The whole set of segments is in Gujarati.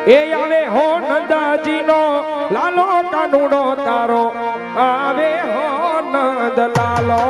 એ આવે હો નંદાજી નો લાલો કાનુડો તારો આવે હો નંદ લાલો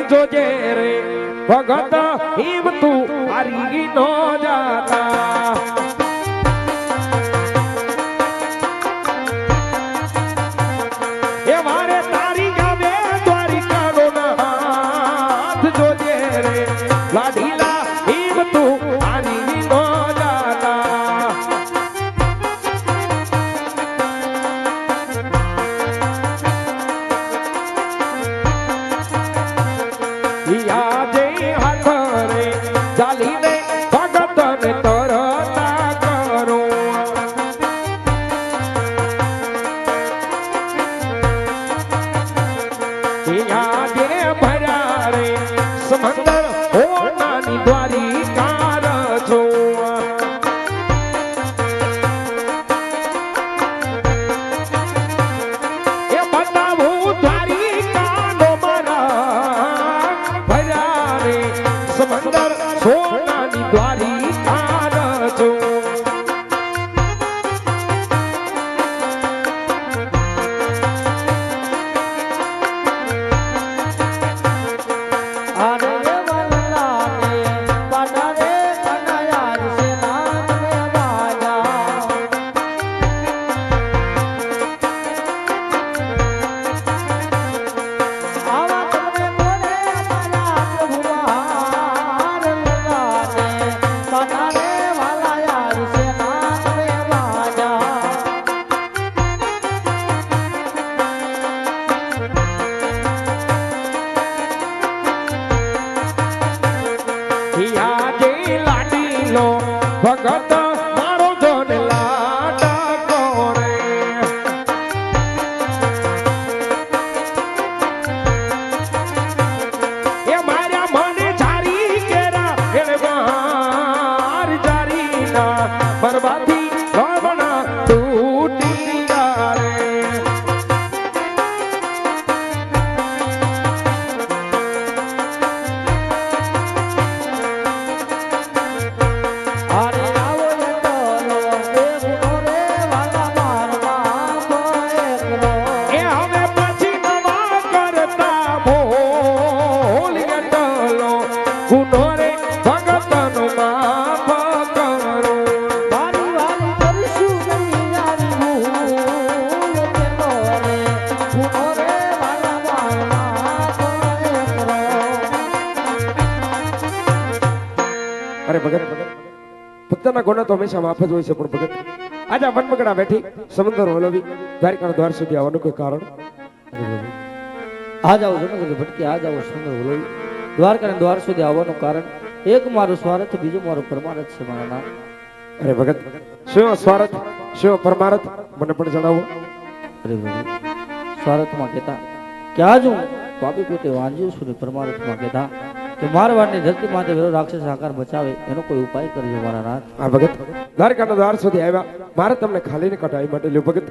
જોજે રે ભગત હિમ તું હારી નો જાતા એ મારે તારી ગાવે દ્વારિકા નો નાથ જોજે રે લાડીલા હિમ તું હારી નો જાતા ભગત મારો જોન લાડા કોરે એ મારા મને જારી કેરા એલવાર જારી ના બરબાદી ભાવના તૂટી રે અરે ભગત ભક્તના ગુના તો હંમેશા માફ જ હોય છે, પણ ભગત આજે વનમકડા બેઠી સમંદર વલોવી દ્વારિકાના દ્વાર સુધી આવવાનું કોઈ કારણ? આ જાઓ જનક ભટકી આ જાઓ સુંદર વલોઈ દ્વારકા ને દ્વાર સુધી આવવાનું કારણ એક મારો સ્વાર્થ બીજો મારો પરમાર્થ છે મારા નાથ. અરે ભગત શું સ્વાર્થ શું પરમાર્થ મને પણ જણાવો. અરે પ્રભુ સ્વાર્થમાં કહેતા કે આજ હું પાપી પેટે વાંજ્યો છું ને પરમાર્થમાં કહેતા કે મારવાડની ધરતી માથે વેરો રાક્ષસ આકાર બચાવે એનો કોઈ ઉપાય કરજો મારા નાથ. આ ભગત દ્વારકાના દ્વાર સુધી આવ્યા મારે તમને ખાલીને કઢાઈ માટે લ્યો ભગત.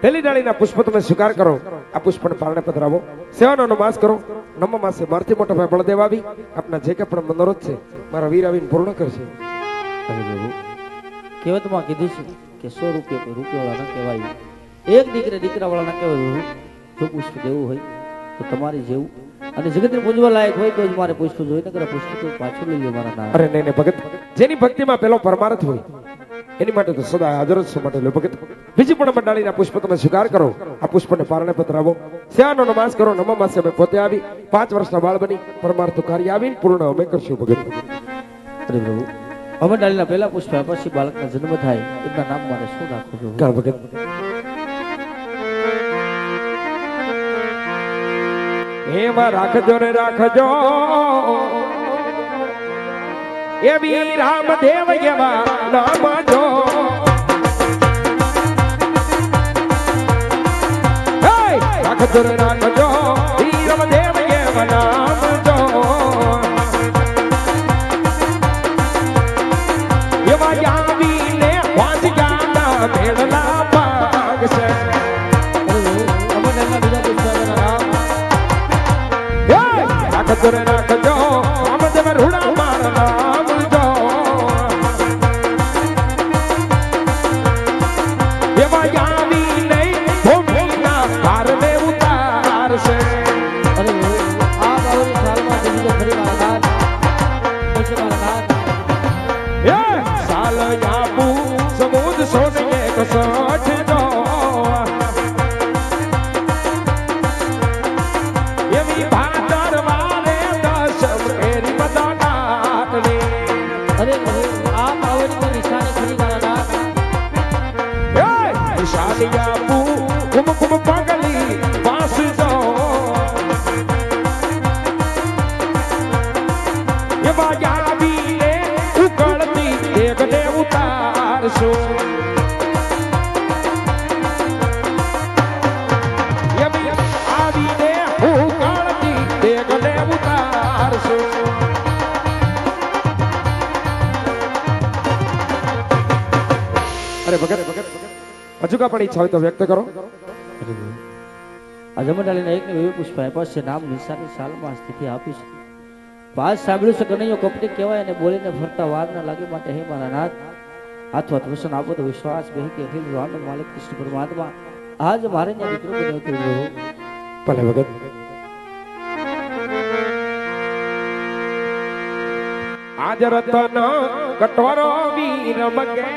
પેલી ડાળીના પુષ્પ તમે સ્વીકાર કરો આ પુષ્પને પારણે પધરાવો સેવાનો નમાસ કરો નમ માસે મારથી મોટા ભાઈ બળદેવ આવી આપના જે કે પણ મનોરથ છે મારા વીર આવીને પૂર્ણ કરશે. અરે પ્રભુ કહેવતમાં કીધું છે કે 100 રૂપિયા કોઈ રૂપિયાવાળા ન કહેવાય એક દીકરાવાળા ન કહેવાય. જો પુષ્પ દેવું હોય તો તમારી જેવું અને જગતને પૂજવા લાયક હોય તો જ મારે પુષ્પ જોઈ ન કરે પુષ્પ તો પાછું લઈ લો મારા નામ. અરે નહીં ભગત જેની ભક્તિમાં પેલો પરમાર્થ હોય એની માટે તો સદા હાજર જ છું માટે લો ભગત. બીજી પણ મંડાળીના પુષ્પ તમે સ્વીકાર કરો આ પુષ્પને પારણે પધરાવો સેવાનો નમાસ કરો નમ માસે અમે પોતે આવી 5 વર્ષના બાળ બની પરમાર્થ કાર્ય આવી પૂર્ણ અમે કરશું ભગત. અરે પ્રભુ અમે ડાળીના પહેલા પુષ્પ પછી બાળકના જન્મ થાય એમના નામ મારે શું રાખવું પ્રભુ? કા ભગત એમાં રાખજો ને રાખજો એવી રામદેવ એવા નામ જો રાખજો ને રાખજો રામદેવ એવા નામ જો એવા આવીને પાંચ ગાના મેળના પાગ છે. રાખજો રે રાખજો રામદેવ રૂડા મારા નામ જો એવા આવી નહીં ભૂમિના ભારને ઉતારશે. અરે આ બાવરી સાલમાં દીધો ફરી મારા નાથ પછી મારા નાથ એ સાલ યાબુ સમુદ સોને કસોઠ જો એવી ભાદર વારે દશમ એરી બદાનાત રે. અરે આ બાવરીની નિશાની ખરી મારા નાથ. એ નિશાની યાબુ કુમ કુમ પગલી વાસ જો એવા આવીને ઉકળતી દેગને ઉતારશો. એવી આવીને ઉકળતી દેગને ઉતારશો. અરે ભગત હજુ કા પણ ઈચ્છા હોય તો વ્યક્ત કરો. આ જમડાલીના એકને એવી પુષ્પ આપ્યા છે નામ નિશાની સાલમાં સ્થિતિ આપી છે. પાસ સાંભળ્યું છે કનૈયો કપટી કહેવાય અને બોલીને ફરતા વાર ન લાગે માટે હે મારા નાથ હાથවත් વસન આપો તો વિશ્વાસ બેહી કે અખિલ બ્રહ્માંડ માલિક કૃષ્ણ પરમાત્મા આજ મારે ત્યાં દીકરો બન્યો કર્યો. ભલે ભગત આજ રતન કટોરો વીર મગે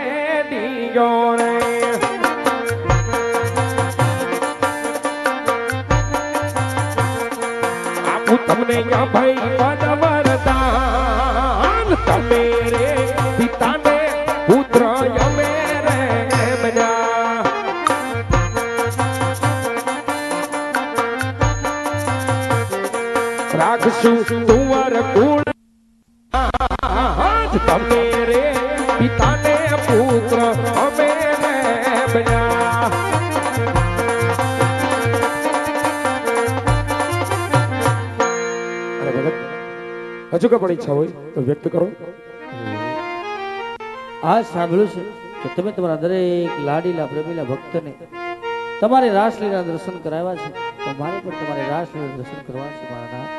દીયો રે આપું તમને ભાઈ પદ વરદાન તમે રે પિતાને પુત્ર અમે રે બન્યા. રાખશું તુંવર કુળ તમે રે પિતાને પુત્ર અમે બન્યા. અરે ભગત હજુ કે પણ ઈચ્છા હોય તો વ્યક્ત કરો. આ સાંભળ્યું છે કે તમે તમારા દરેક લાડીલા પ્રેમીલા ભક્તને તમારે રાસલીલા દર્શન કરાવ્યા છે તો મારે પણ તમારે રાસલીલા દર્શન કરવા છે મારા નાથ.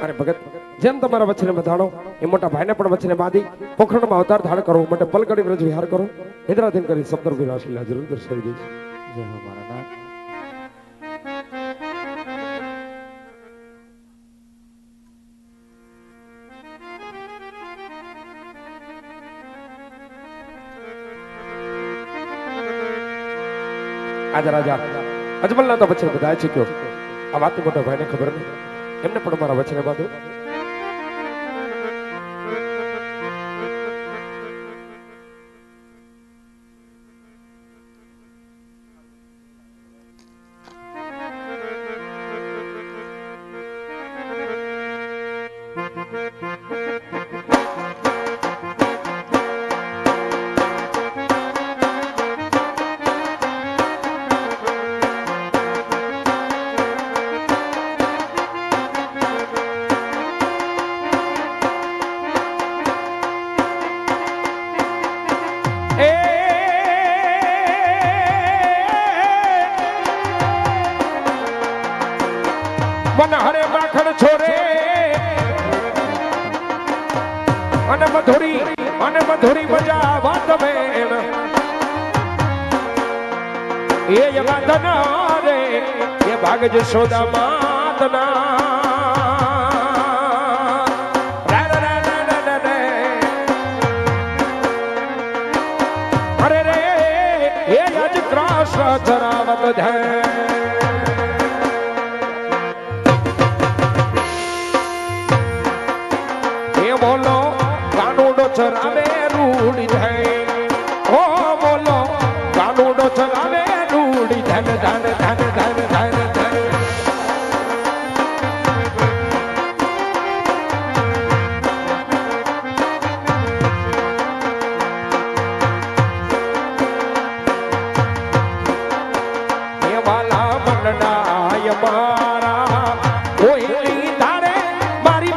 અરે ભગત જેમ તમારા વચ્ચે બધાડો એ મોટા ભાઈને પણ વચ્ચે બાંધી પોખરણમાં અવતાર ધારણ કરો માટે પલકડી વ્રજ વિહાર કરો નિદ્રાધીન કરી સપ્તર્ષિ રાસલીલા જરૂર દર્શાવી દઈશ. જય હો મારા નાથ. આજે રાજા અજમલના તો વચ્ચે બધા છે કયો આ વાત મોટા ભાઈને ખબર નહીં એમને પણ મારા વચ્ચે બાંધો. મન હરે માખણ છોરે અને મધુરી મજા વાત બેન એ વાતના રે એ ભાગ જશોદા માતના અરે રે એ આજ કૃષ્ણ ધરાવત ધૈ બોલો કાનુડો ચરાવે રૂડી જાય ઓ બોલો કાનુડો ચરાવે રૂડી ધન ધન ધન ધન ધન ધન એ વાલા મનડાય મારા કોઈ ધારે મારી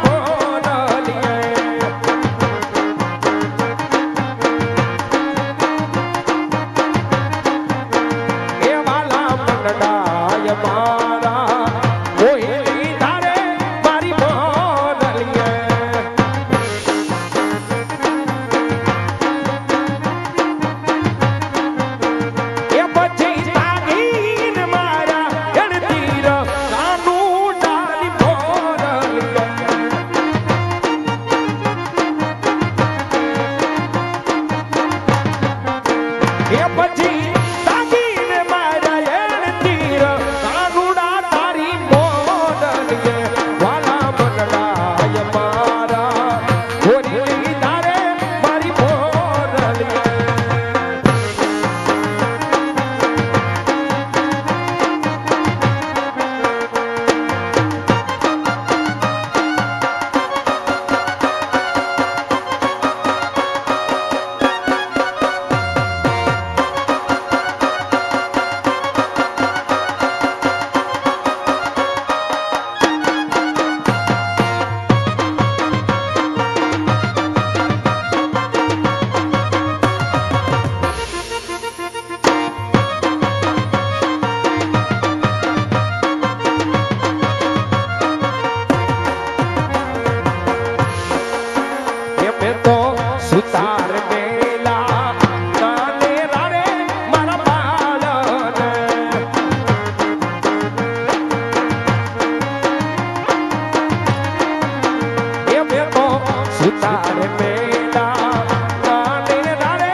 સુતાર મેલા કાને રાડે મારા બાળને એ મેં તો સુતાર મેલા કાને રાડે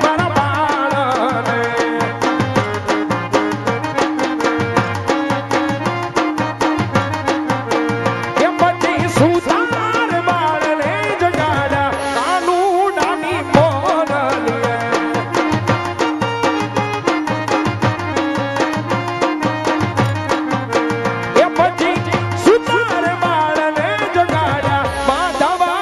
મારા બાળને એ પછી સુતાર બાળને જગાડ્યા મારા